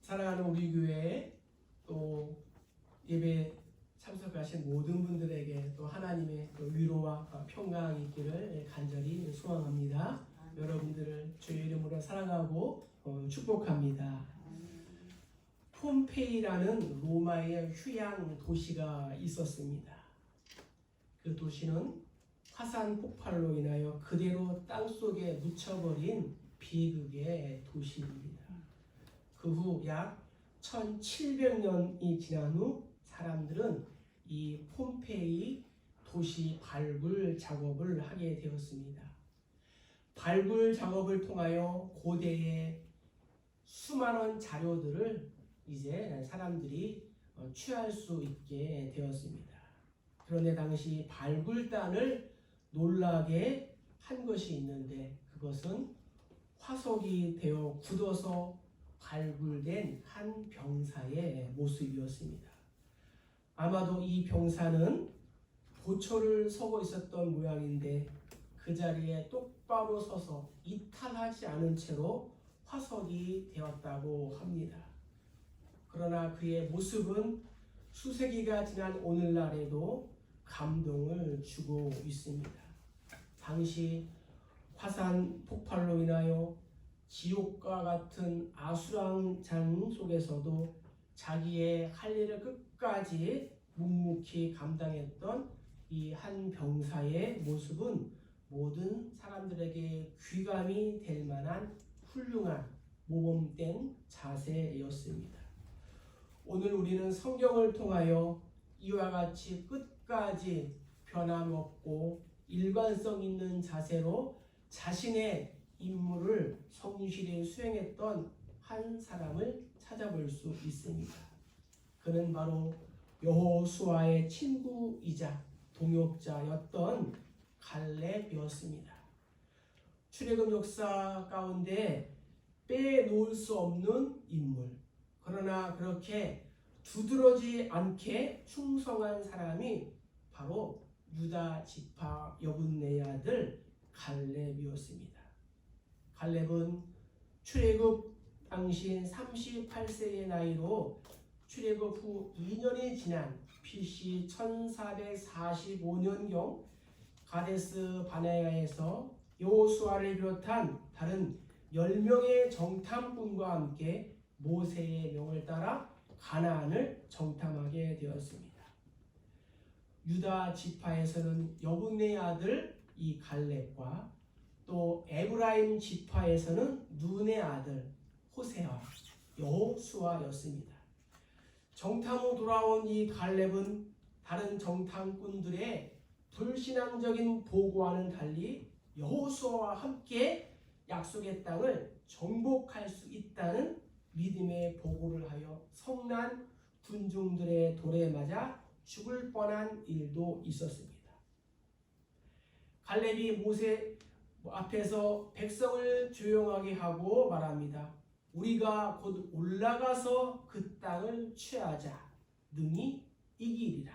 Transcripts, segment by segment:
사랑하는 우리 교회 또 예배 참석하신 모든 분들에게 또 하나님의 또 위로와 평강이 있기를 간절히 소망합니다. 여러분들을 주의 이름으로 사랑하고 축복합니다. 폼페이라는 로마의 휴양 도시가 있었습니다. 그 도시는 화산 폭발로 인하여 그대로 땅속에 묻혀버린 비극의 도시입니다. 그 후 약 1700년이 지난 후 사람들은 이 폼페이 도시 발굴 작업을 하게 되었습니다. 발굴 작업을 통하여 고대의 수많은 자료들을 이제 사람들이 취할 수 있게 되었습니다. 그런데 당시 발굴단을 놀라게 한 것이 있는데 그것은 화석이 되어 굳어서 발굴된 한 병사의 모습이었습니다. 아마도 이 병사는 보초를 서고 있었던 모양인데 그 자리에 똑바로 서서 이탈하지 않은 채로 화석이 되었다고 합니다. 그러나 그의 모습은 수세기가 지난 오늘날에도 감동을 주고 있습니다. 당시 화산 폭발로 인하여 지옥과 같은 아수라장 속에서도 자기의 할 일을 끝까지 묵묵히 감당했던 이 한 병사의 모습은 모든 사람들에게 귀감이 될 만한 훌륭한 모범된 자세였습니다. 오늘 우리는 성경을 통하여 이와 같이 끝까지 변함없고 일관성 있는 자세로 자신의 임무를 성실히 수행했던 한 사람을 찾아볼 수 있습니다. 그는 바로 여호수아의 친구이자 동역자였던 갈렙이었습니다. 출애굽 역사 가운데 빼놓을 수 없는 인물, 그러나 그렇게 두드러지 않게 충성한 사람이 바로 유다 지파 여분네의 아들 갈렙이었습니다. 갈렙은 출애굽 당시 38세의 나이로 출애굽 후 2년이 지난 BC 1445년경 가데스 바네아에서 여호수아를 비롯한 다른 10명의 정탐꾼과 함께 모세의 명을 따라 가나안을 정탐하게 되었습니다. 유다 지파에서는 여분네의 아들 이 갈렙과 또 에브라임 지파에서는 눈의 아들 호세와 여호수아였습니다. 정탐 후 돌아온 이 갈렙은 다른 정탐꾼들의 불신앙적인 보고와는 달리 여호수아와 함께 약속의 땅을 정복할 수 있다는 믿음의 보고를 하여 성난 군중들의 돌에 맞아 죽을 뻔한 일도 있었습니다. 갈렙이 모세 앞에서 백성을 조용하게 하고 말합니다. 우리가 곧 올라가서 그 땅을 취하자. 능히 이기리라.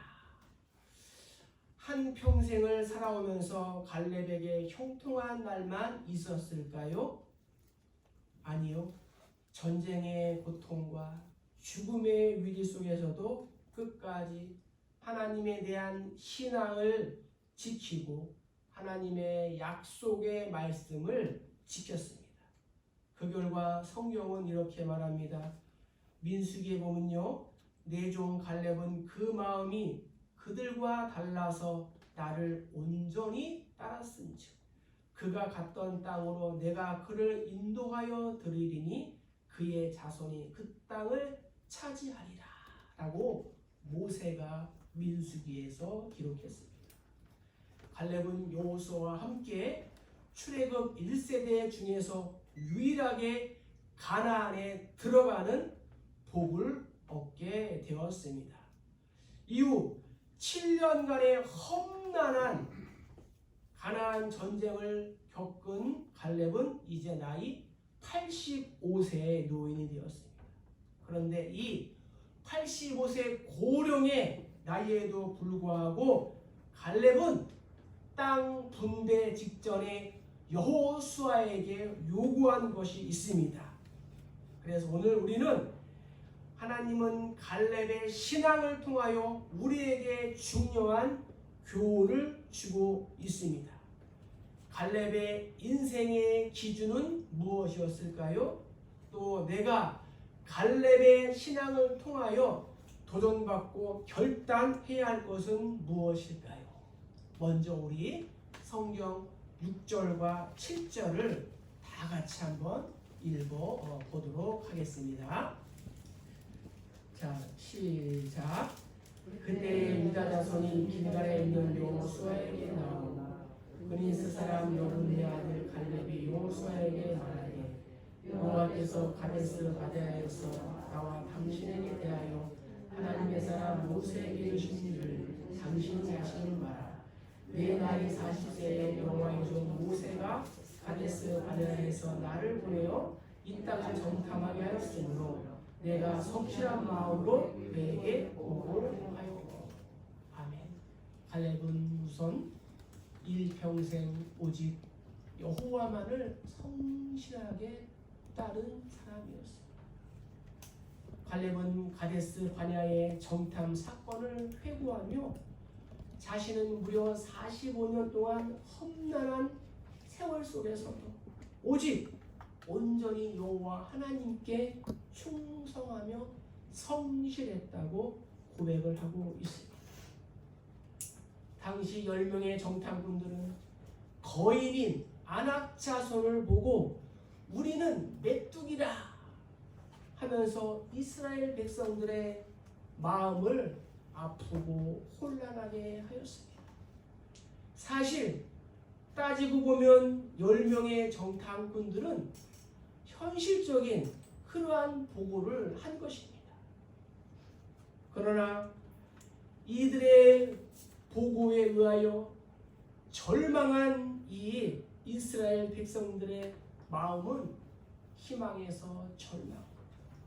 한 평생을 살아오면서 갈렙에게 형통한 날만 있었을까요? 아니요. 전쟁의 고통과 죽음의 위기 속에서도 끝까지 하나님에 대한 신앙을 지키고 하나님의 약속의 말씀을 지켰습니다. 그 결과 성경은 이렇게 말합니다. 민수기에 보면요. 내 종 갈렙은 그 마음이 그들과 달라서 나를 온전히 따랐은즉 그가 갔던 땅으로 내가 그를 인도하여 드리리니 그의 자손이 그 땅을 차지하리라 라고 모세가 민수기에서 기록했습니다. 갈렙은 여호수아와 함께 출애굽 1세대 중에서 유일하게 가나안에 들어가는 복을 얻게 되었습니다. 이후 7년간의 험난한 가나안 전쟁을 겪은 갈렙은 이제 나이 85세의 노인이 되었습니다. 그런데 이 85세 고령의 나이에도 불구하고 갈렙은 땅 분배 직전에 여호수아에게 요구한 것이 있습니다. 그래서 오늘 우리는 하나님은 갈렙의 신앙을 통하여 우리에게 중요한 교훈을 주고 있습니다. 갈렙의 인생의 기준은 무엇이었을까요? 또 내가 갈렙의 신앙을 통하여 도전받고 결단해야 할 것은 무엇일까요? 먼저 우리 성경 6절과 7절을 다 같이 한번 읽어 보도록 하겠습니다. 자, 시작. 그때 유다 자손이 길갈에 있는 여호수아에게 나오나 그니스 사람 여분의 아들 갈렙이 여호수아에게 말하되 여호와께서 가데스 바네아에서 나와 당신에게 대하여 하나님의 사람 모세에게 주신 일을 당신이 하시는 바라. 내 나이 40세에 여호와의 종 모세가 가데스 바네아에서 나를 보내어 이 땅을 정탐하게 하였으므로 내가 성실한 마음으로 그에게 보고하였고. 아멘. 갈렙은 우선 일평생 오직 여호와만을 성실하게 따른 사람이었습니다. 갈렙은 가데스 바네아의 정탐 사건을 회고하며 자신은 무려 45년 동안 험난한 세월 속에서도 오직 온전히 여호와 하나님께 충성하며 성실했다고 고백을 하고 있습니다. 당시 10명의 정탐꾼들은 거인인 아낙 자손을 보고 우리는 메뚜기라 하면서 이스라엘 백성들의 마음을 아프고 혼란하게 하였습니다. 사실 따지고 보면 10명의 정탐꾼들은 현실적인 그러한 보고를 한 것입니다. 그러나 이들의 보고에 의하여 절망한 이 이스라엘 백성들의 마음은 희망에서 절망,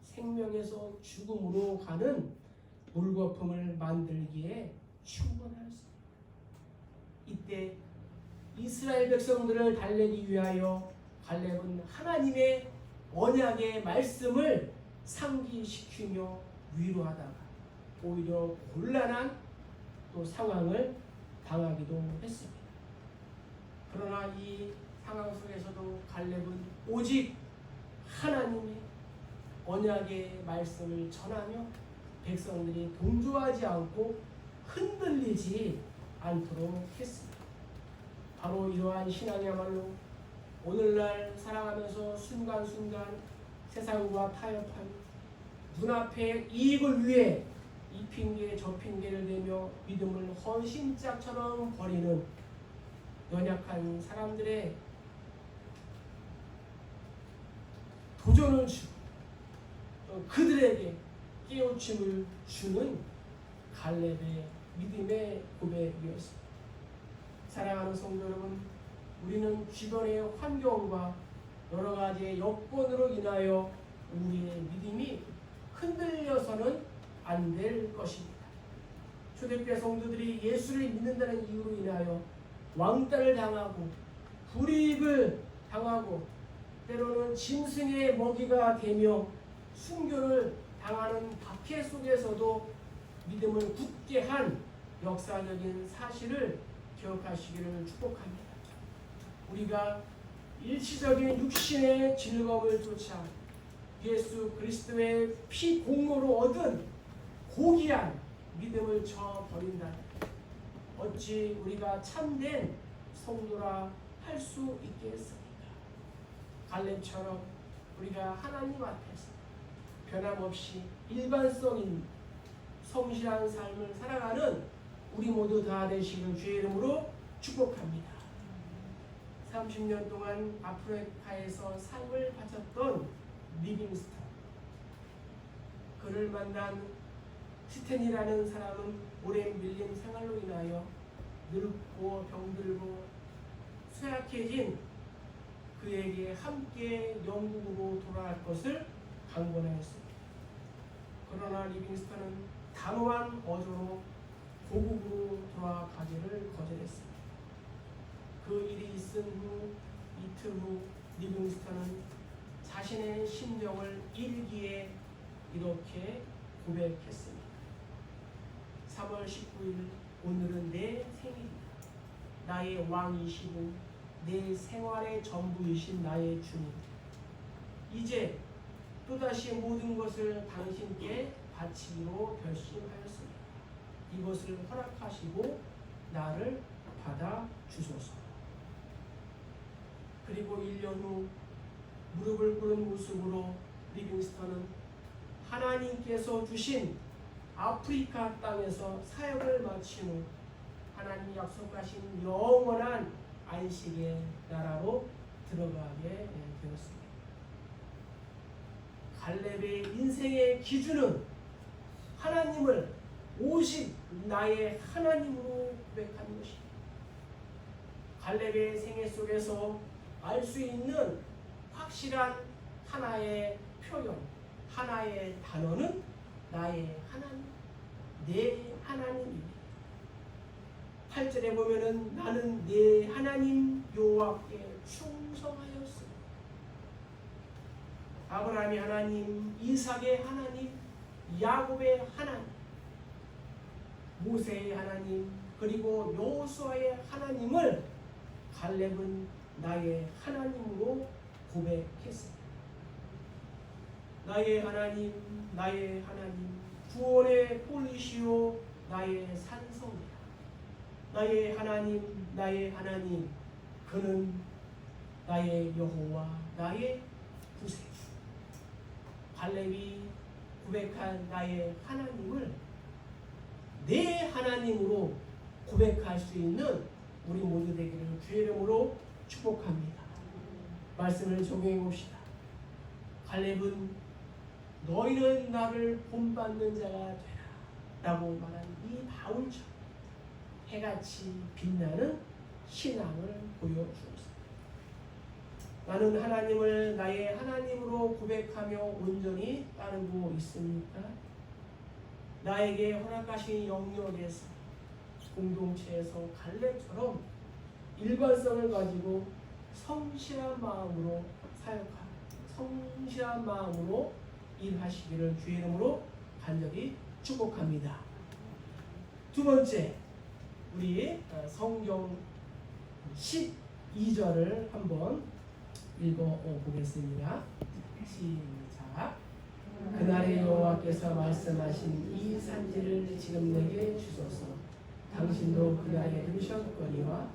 생명에서 죽음으로 가는 물거품을 만들기에 충분하였습니다. 이때 이스라엘 백성들을 달래기 위하여 갈렙은 하나님의 언약의 말씀을 상기시키며 위로하다가 오히려 곤란한 또 상황을 당하기도 했습니다. 그러나 이 상황 속에서도 갈렙은 오직 하나님의 언약의 말씀을 전하며 백성들이 동조하지 않고 흔들리지 않도록 했습니다. 바로 이러한 신앙이야말로 오늘날 살아가면서 순간순간 세상과 타협하며 눈앞의 이익을 위해 이 핑계 저 핑계를 대며 믿음을 헌신짝처럼 버리는 연약한 사람들의 도전을 주고 그들에게 깨우침을 주는 갈렙의 믿음의 고백이었습니다. 사랑하는 성도 여러분, 우리는 주변의 환경과 여러 가지의 여건으로 인하여 우리의 믿음이 흔들려서는 안 될 것입니다. 초대교회 성도들이 예수를 믿는다는 이유로 인하여 왕따를 당하고 불이익을 당하고 때로는 짐승의 먹이가 되며 순교를 당하는 박해 속에서도 믿음을 굳게 한 역사적인 사실을 기억하시기를 축복합니다. 우리가 일시적인 육신의 즐거움을 쫓아 예수 그리스도의 피 공로로 얻은 고귀한 믿음을 저버린다. 어찌 우리가 참된 성도라 할 수 있겠습니까? 갈렙처럼 우리가 하나님 앞에서 변함없이 일반성인 성실한 삶을 살아가는 우리 모두 다 되시길 주의 이름으로 축복합니다. 30년 동안 아프리카에서 삶을 바쳤던 리빙스턴, 그를 만난 스탠이라는 사람은 오랜 밀림 생활로 인하여 늙고 병들고 쇠약해진 그에게 함께 영국으로 돌아갈 것을 강권하였습니다. 그러나 리빙스턴은 단호한 어조로 고국으로 돌아가기를 거절했습니다. 그 일이 있은 후 이틀 후 리빙스턴은 자신의 심정을 일기에 이렇게 고백했습니다. 3월 19일 오늘은 내 생일이다. 나의 왕이시고 내 생활의 전부이신 나의 주님, 이제 또다시 모든 것을 당신께 바치기로 결심하였습니다. 이것을 허락하시고 나를 받아 주소서. 그리고 1년 후 무릎을 꿇은 모습으로 리빙스턴은 하나님께서 주신 아프리카 땅에서 사역을 마친 후 하나님이 약속하신 영원한 안식의 나라로 들어가게 되었습니다. 갈렙의 인생의 기준은 하나님을 오직 나의 하나님으로 고백하는 것입니다. 갈렙의 생애 속에서 알 수 있는 확실한 하나의 표현, 하나의 단어는 나의 하나님, 내 하나님입니다. 8절에 보면은 나는 내 하나님 여호와께 충성하였으며, 아브라함의 하나님, 이삭의 하나님, 야곱의 하나님, 모세의 하나님, 그리고 여호수아의 하나님을 갈렙은 나의 하나님으로 고백했습니다. 나의 하나님, 나의 하나님, 구원의 꼴이시오 나의 산성이라. 나의 하나님, 나의 하나님, 그는 나의 여호와, 나의 구세주. 갈렙이 고백한 나의 하나님을 내 하나님으로 고백할 수 있는 우리 모두 되기를 주의 이름으로 축복합니다. 말씀을 적용해 봅시다. 갈렙은 너희는 나를 본받는 자가 되라 라고 말한 이 바울처럼 해같이 빛나는 신앙을 보여주었습니다. 나는 하나님을 나의 하나님으로 고백하며 온전히 따르고 있습니까? 나에게 허락하신 영역에서 공동체에서 갈렙처럼 일관성을 가지고 성실한 마음으로 사역하고 성실한 마음으로 일하시기를 주의 이름으로 간절히 축복합니다. 두 번째, 우리 성경 12절을 한번 읽어보겠습니다. 시작. 그날의 여호와께서 말씀하신 이 산지를 지금 내게 주소서. 당신도 그날에 들으셨거니와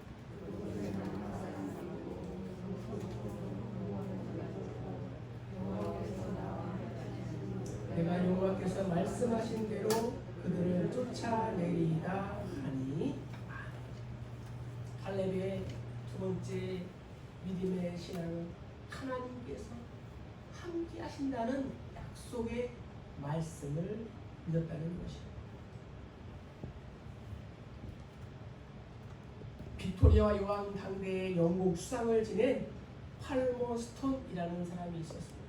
내가 여호와께서 말씀하신 대로 그들을 쫓아내리이다 하니. 갈렙의 두 번째 믿음의 신앙은 하나님께서 함께 하신다는 약속의 말씀을 믿었다는 것입니다. 빅토리아와 여왕 당대의 영국 수상을 지낸 팔머스톤이라는 사람이 있었습니다.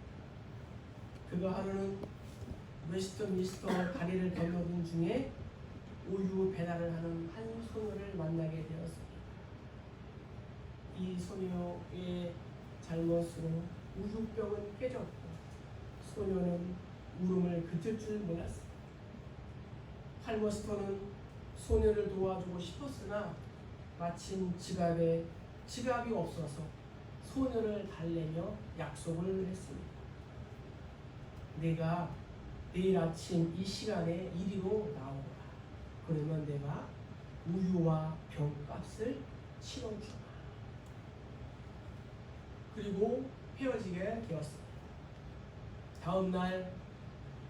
그가 하루는 웨스트민스터 다리를 건너던 중에 우유 배달을 하는 한 소녀를 만나게 되었습니다. 이 소녀의 잘못으로 우유병은 깨졌고 소녀는 울음을 그칠 줄 몰랐습니다. 팔머스턴은 소녀를 도와주고 싶었으나 마침 지갑이 없어서 소녀를 달래며 약속을 했습니다. 내가 내일 아침 이 시간에 이리로 나오라. 그러면 내가 우유와 병값을 치러주마. 그리고 헤어지게 되었습니다. 다음 날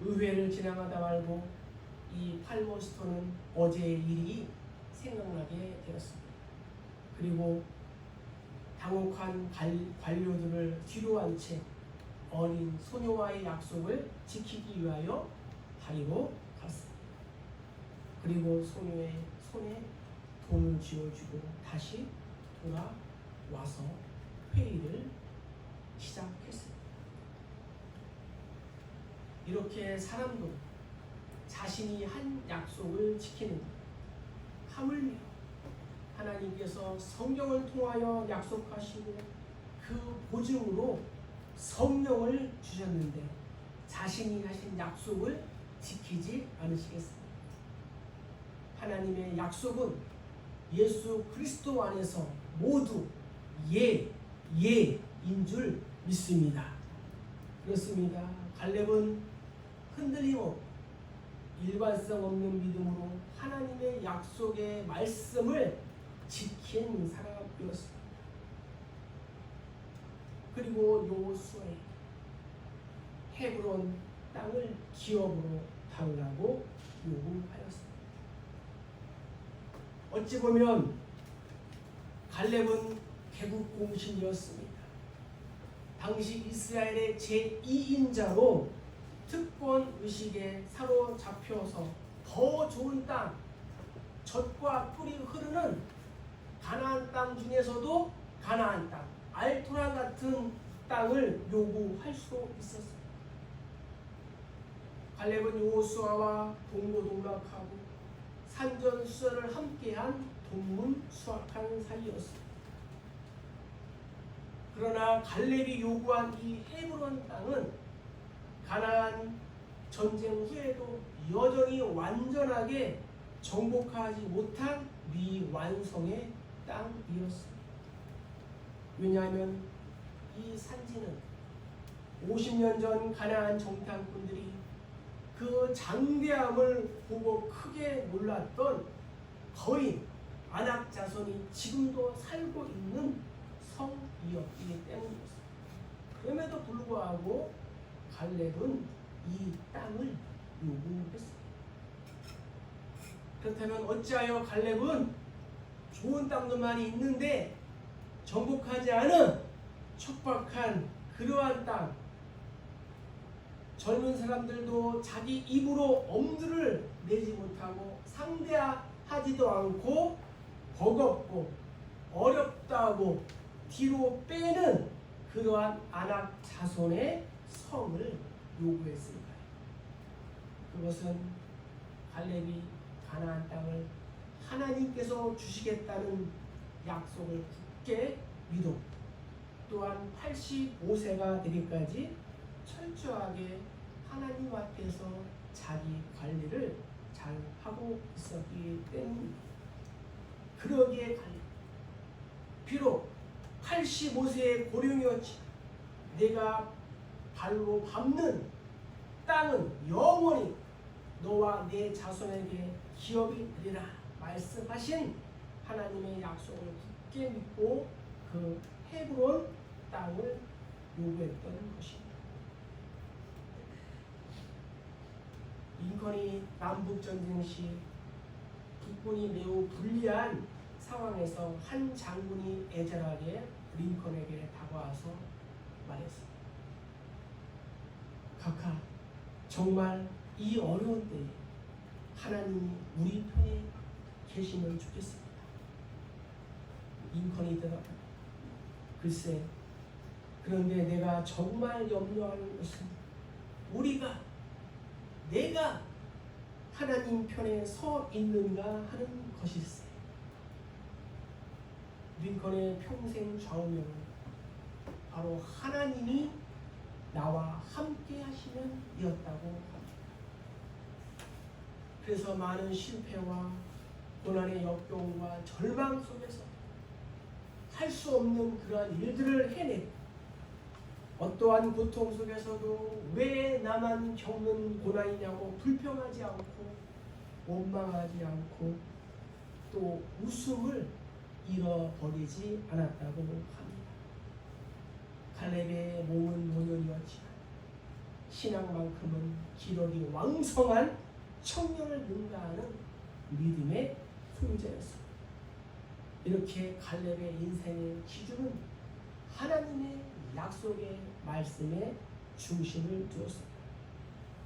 의회를 지나가다 말고 이 팔머스턴은 어제의 일이 생각나게 되었습니다. 그리고 당혹한 관료들을 뒤로 한 채 어린 소녀와의 약속을 지키기 위하여 다리로 갔습니다. 그리고 소녀의 손에 돈을 쥐어주고 다시 돌아와서 회의를 시작했습니다. 이렇게 사람도 자신이 한 약속을 지키는, 하물며 하나님께서 성경을 통하여 약속하시고 그 보증으로 성령을 주셨는데 자신이 하신 약속을 지키지 않으시겠습니까? 하나님의 약속은 예수 그리스도 안에서 모두 예인 줄 믿습니다. 그렇습니다. 갈렙은 흔들림 없고 일관성 없는 믿음으로 하나님의 약속의 말씀을 지킨 사람이었습니다. 그리고 여호수아에게 헤브론 땅을 기업으로 달라고 요구하였습니다. 어찌 보면 갈렙은 개국공신이었습니다. 당시 이스라엘의 제2인자로 특권 의식에 사로잡혀서 더 좋은 땅, 젖과 꿀이 흐르는 가나안 땅 중에서도 가나안 땅, 알토란 같은 땅을 요구할 수 있었습니다. 갈렙은 여호수아와 동고동락하고 산전수전을 함께한 동문수학한 사이였습니다. 그러나 갈렙이 요구한 이 헤브론 땅은 가나안 전쟁 후에도 여전히 완전하게 정복하지 못한 미완성의 땅이었습니다. 왜냐하면 이 산지는 50년 전 가나안 정탐꾼들이 그 장대함을 보고 크게 놀랐던 거인 아낙 자손이 지금도 살고 있는 성이었기 때문이었습니다. 그럼에도 불구하고 갈렙은 이 땅을 요구했습니다. 그렇다면 어찌하여 갈렙은 좋은 땅도 많이 있는데 정복하지 않은 척박한 그러한 땅, 젊은 사람들도 자기 입으로 엄두를 내지 못하고 상대하지도 않고 버겁고 어렵다고 뒤로 빼는 그러한 아낙 자손의 성을 요구했습니다. 그것은 갈렙이 가나안 땅을 하나님께서 주시겠다는 약속을 굳게 믿어 또한 85세가 되기까지 철저하게 하나님 앞에서 자기 관리를 잘 하고 있었기 때문입니다. 그러기에 갈렙, 비록 85세의 고령이었지 내가 발로 밟는 땅은 영원히 너와 내 자손에게 기업이 되리라 말씀하신 하나님의 약속을 굳게 믿고 그 헤브론 땅을 요구했던 것입니다. 링컨이 남북전쟁 시 국군이 매우 불리한 상황에서 한 장군이 애절하게 링컨에게 다가와서 말했습니다. 각하, 정말 이 어려운 때에 하나님이 우리 편에 계시면 좋겠습니다. 링컨이 대답합니다. 글쎄, 그런데 내가 정말 염려하는 것은 내가 하나님 편에 서 있는가 하는 것일세. 링컨의 평생 좌우명은 바로 하나님이 나와 함께 하시면 이었다고 합니다. 그래서 많은 실패와 고난의 역경과 절망 속에서 할 수 없는 그러한 일들을 해내고 어떠한 고통 속에서도 왜 나만 겪는 고난이냐고 불평하지 않고 원망하지 않고 또 웃음을 잃어버리지 않았다고 합니다. 갈렙의 몸은 노년이었지만 신앙만큼은 기력이 왕성한 청년을 능가하는 믿음의 존재였습니다. 이렇게 갈렙의 인생의 기준은 하나님의 약속의 말씀에 중심을 두었습니다.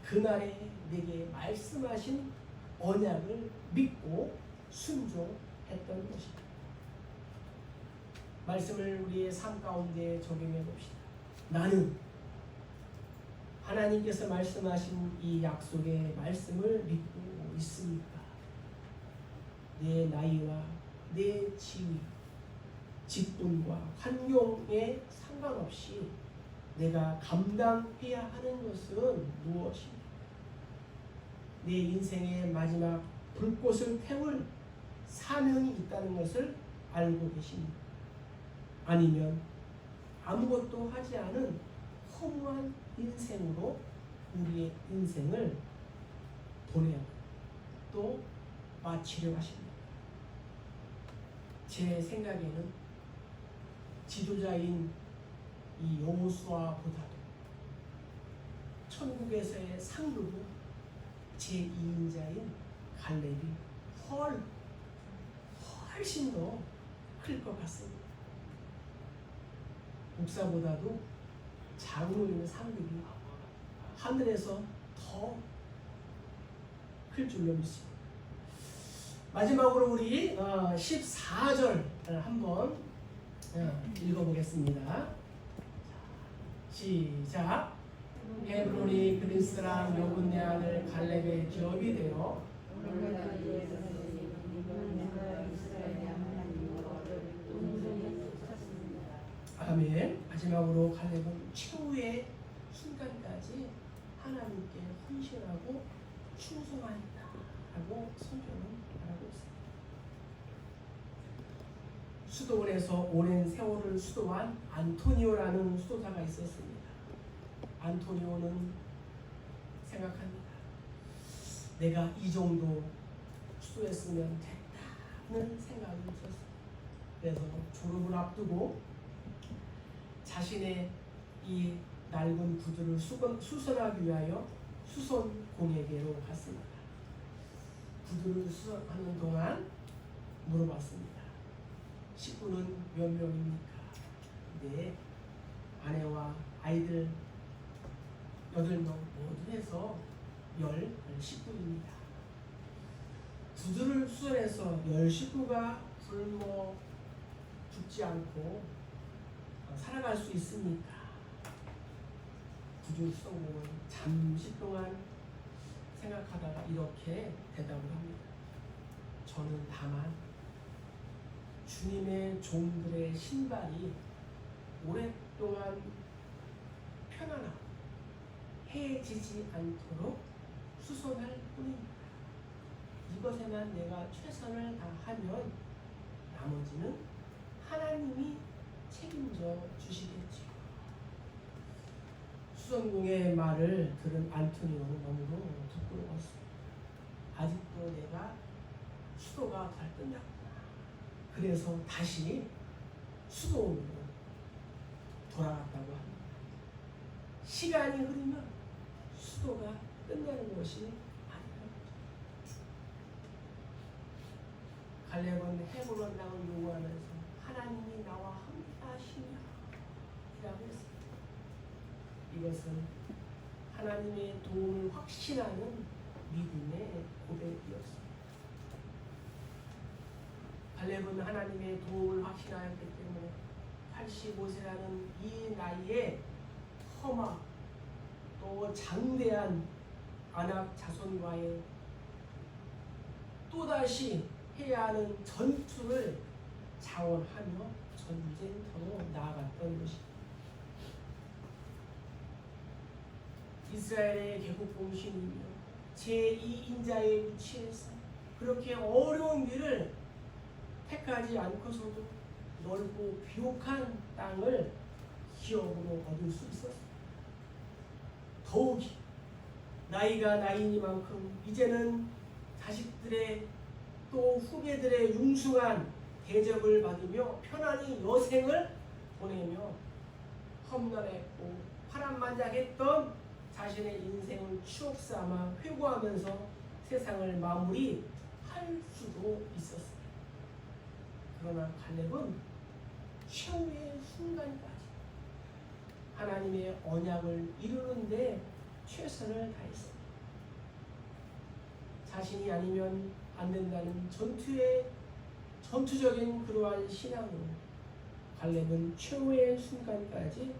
그날에 내게 말씀하신 언약을 믿고 순종했던 것입니다. 말씀을 우리의 삶 가운데 적용해 봅시다. 나는 하나님께서 말씀하신 이 약속의 말씀을 믿고 있습니까? 내 나이와 내 지위, 직분과 환경에 상관없이 내가 감당해야 하는 것은 무엇입니까? 내 인생의 마지막 불꽃을 태울 사명이 있다는 것을 알고 계십니까? 아니면 아무것도 하지 않은 허무한 인생으로 우리의 인생을 보내고 또 마치려 하십니다. 제 생각에는 지도자인 이 여호수아보다도 천국에서의 상급은 제2인자인 갈렙이 훨씬 더 클 것 같습니다. 목사보다도 장로의 상급이 하늘에서 더 클 줄로 믿습니다. 마지막으로 우리 14절 한번 읽어보겠습니다. 시작. 헤브론이 그리스 사람 여분네 아들 갈렙의 기업이 되어 아멘. 마지막으로 갈렙은 최후의 순간까지 하나님께 헌신하고 충성하였다라고 성경은 말하고 있습니다. 수도원에서 오랜 세월을 수도한 안토니오라는 수도사가 있었습니다. 안토니오는 생각합니다. 내가 이 정도 수도했으면 됐다는 생각이 있었습니다. 그래서 졸업을 앞두고 자신의 이 낡은 구두를 수선하기 위하여 수선공예계로 갔습니다. 구두를 수선하는 동안 물어봤습니다. 식구는 몇 명입니까? 네, 아내와 아이들 8명 모두 해서 10식구입니다. 구두를 수선해서 10식구가 굶어 죽지 않고 살아갈 수 있습니까? 구두 수선공은 잠시 동안 생각하다가 이렇게 대답을 합니다. 저는 다만 주님의 종들의 신발이 오랫동안 편안하고 해지지 않도록 수선할 뿐입니다. 이것에만 내가 최선을 다하면 나머지는 하나님이 책임져 주시겠지요. 수선공의 말을 들은 안토니오는 너무도 부끄러웠습니다. 아직도 내가 수도가 잘 끝났구나. 그래서 다시 수도원으로 돌아갔다고 합니다. 시간이 흐르면 수도가 끝나는 것이 아니라고. 갈렙은 헤브론 땅을 요구하면서 하나님이 나와 함께 하시냐 라고 했습니다. 이것은 하나님의 도움을 확신하는 믿음의 고백이었습니다. 갈렙은 하나님의 도움을 확신하였기 때문에 85세라는 이 나이에 험악 또 장대한 아낙 자손과의 또다시 해야 하는 전투를 자원하며 전쟁터로 나아갔던 것입니다. 이스라엘의 개국 공신이며 제2인자의 위치에서 그렇게 어려운 길을 택하지 않고서도 넓고 비옥한 땅을 기업으로 얻을 수 있었습니다. 더욱이 나이가 나이니만큼 이제는 자식들의 또 후배들의 융숭한 대접을 받으며 편안히 여생을 보내며 험난했고 파란만장했던 자신의 인생을 추억삼아 회고하면서 세상을 마무리할 수도 있었습니다. 그러나 갈렙은 최후의 순간까지 하나님의 언약을 이루는 데 최선을 다했습니다. 자신이 아니면 안 된다는 전투적인 그러한 신앙으로 갈렙은 최후의 순간까지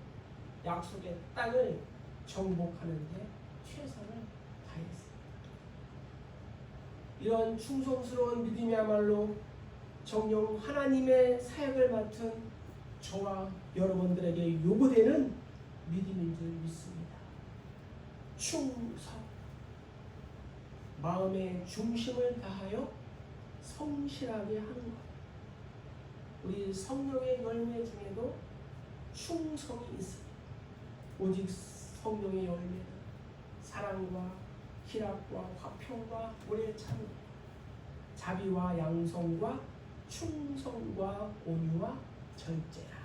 약속의 땅을 정복하는 데 최선을 다했습니다. 이런 충성스러운 믿음이야말로 정녕 하나님의 사역을 맡은 저와 여러분들에게 요구되는 믿음인 줄 믿습니다. 충성, 마음의 중심을 다하여 성실하게 하는 것. 우리 성령의 열매 중에도 충성이 있습니다. 오직 성령의 열매는 사랑과 희락과 화평과 오래 참음, 자비와 양성과 충성과 온유와 절제라.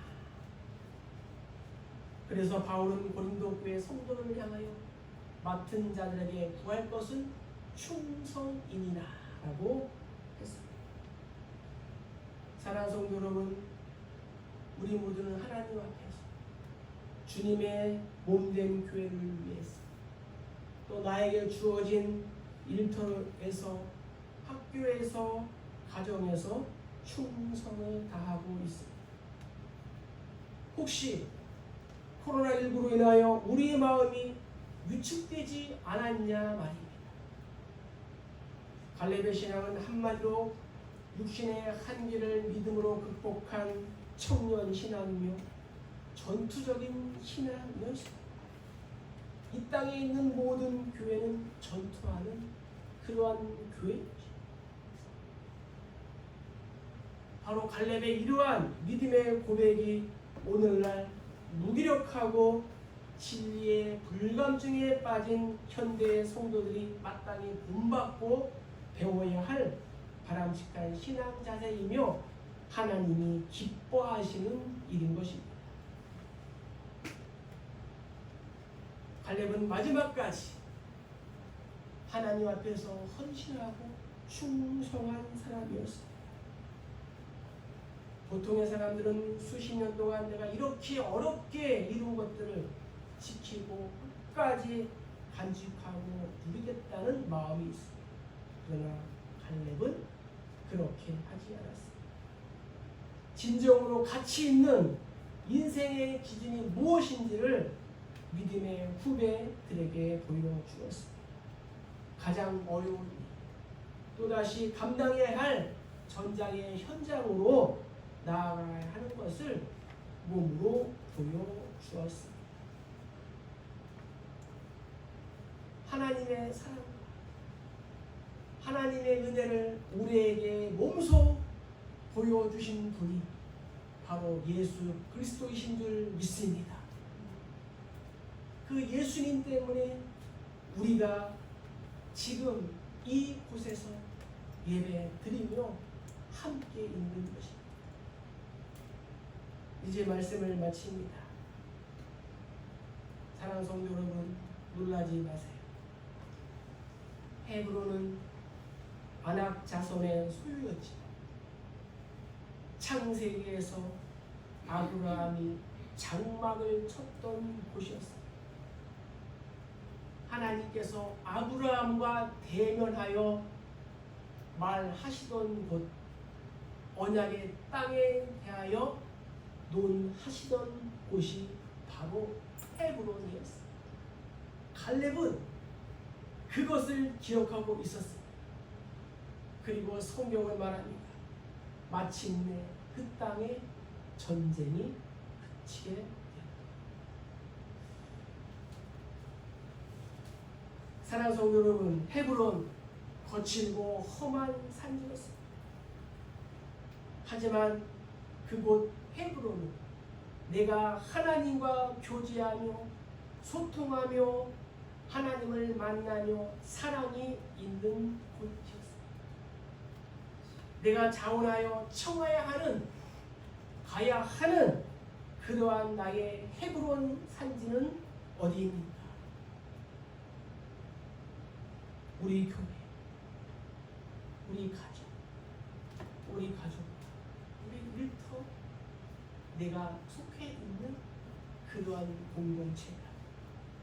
그래서 바울은 고린도 교회 성도를 향하여 맡은 자들에게 구할 것은 충성이니라 라고 했습니다. 사랑하는 성도 여러분, 우리 모두는 하나님 앞에서 주님의 몸된 교회를 위해서, 또 나에게 주어진 일터에서, 학교에서, 가정에서 충성을 다하고 있습니다. 혹시 코로나19로 인하여 우리의 마음이 위축되지 않았냐 말입니다. 갈렙의 신앙은 한마디로 육신의 한계를 믿음으로 극복한 청년 신앙이며 전투적인 신앙이었습니다. 이 땅에 있는 모든 교회는 전투하는 그러한 교회입니다. 바로 갈렙의 이러한 믿음의 고백이 오늘날 무기력하고 진리의 불감증에 빠진 현대의 성도들이 마땅히 본받고 배워야 할 바람직한 신앙 자세이며 하나님이 기뻐하시는 일인 것입니다. 갈렙은 마지막까지 하나님 앞에서 헌신하고 충성한 사람이었습니다. 보통의 사람들은 수십 년 동안 내가 이렇게 어렵게 이룬 것들을 지키고 끝까지 간직하고 누리겠다는 마음이 있습니다. 그러나 갈렙은 그렇게 하지 않았습니다. 진정으로 가치 있는 인생의 기준이 무엇인지를 믿음의 후배들에게 보여주었습니다. 가장 어려운 일, 또다시 감당해야 할 전장의 현장으로 나아가야 하는 것을 몸으로 보여주었습니다. 하나님의 사랑과 하나님의 은혜를 우리에게 몸소 보여주신 분이 바로 예수 그리스도이신 줄 믿습니다. 그 예수님 때문에 우리가 지금 이곳에서 예배 드리며 함께 있는 것입니다. 이제 말씀을 마칩니다. 사랑하는 성도 여러분, 놀라지 마세요. 헤브론은 아낙 자손의 소유였지만 창세기에서 아브라함이 장막을 쳤던 곳이었습니다. 하나님께서 아브라함과 대면하여 말하시던 곳, 언약의 땅에 대하여 논하시던 곳이 바로 헤브론이었습니다. 갈렙은 그것을 기억하고 있었습니다. 그리고 성경은 말합니다. 마침내 그 땅에 전쟁이 그치게 됩니다. 사랑하는 성도 여러분, 헤브론 거칠고 험한 산지였습니다. 하지만 그곳 헤브론은 내가 하나님과 교제하며 소통하며 하나님을 만나며 사랑이 있는 곳이었습니다. 내가 자원하여 청해야 하는, 가야 하는 그러한 나의 헤브론 산지는 어디입니까? 우리 교회, 우리 가족, 우리 일터, 내가 속해 있는 그러한 공동체가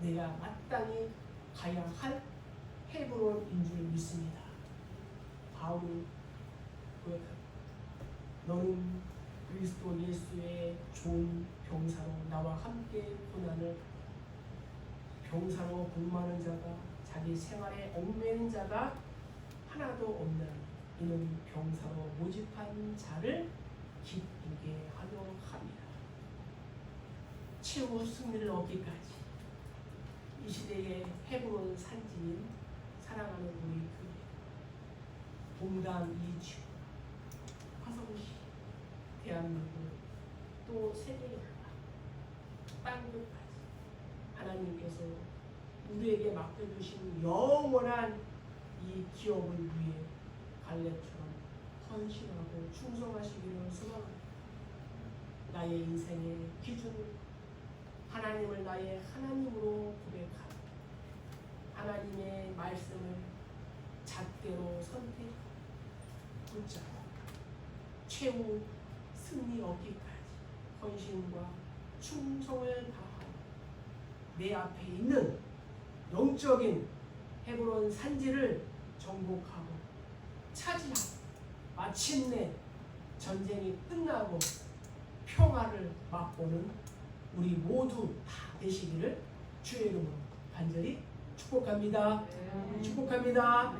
내가 마땅히 가야 할 헤브론인 줄 믿습니다. 바울이 고백합니다. 너는 그리스도 예수의 좋은 병사로 나와 함께 고난을, 병사로 복무하는 자가 자기 생활에 얽매이는 자가 하나도 없나니 이는 병사로 모집한 자를 기쁘게 하려 합니다. 최후 승리를 얻기까지 이 시대의 헤브론 산지인 사랑하는 우리 교회 동당 이주 화성시 대한민국 또 세계 열방 땅끝까지 하나님께서 우리에게 맡겨주신 영원한 이 기업을 위해 갈렙처럼 헌신하고 충성하시기를 소망합니다. 나의 인생의 기준을 하나님을 나의 하나님으로 고백하고 하나님의 말씀을 잣대로 선택하고 붙잡고 최후 승리 얻기까지 헌신과 충성을 다하고 내 앞에 있는 영적인 헤브론 산지를 정복하고 차지하고 마침내 전쟁이 끝나고 평화를 맛보는 우리 모두 다 되시기를 주의 이름으로 간절히 축복합니다. 축복합니다.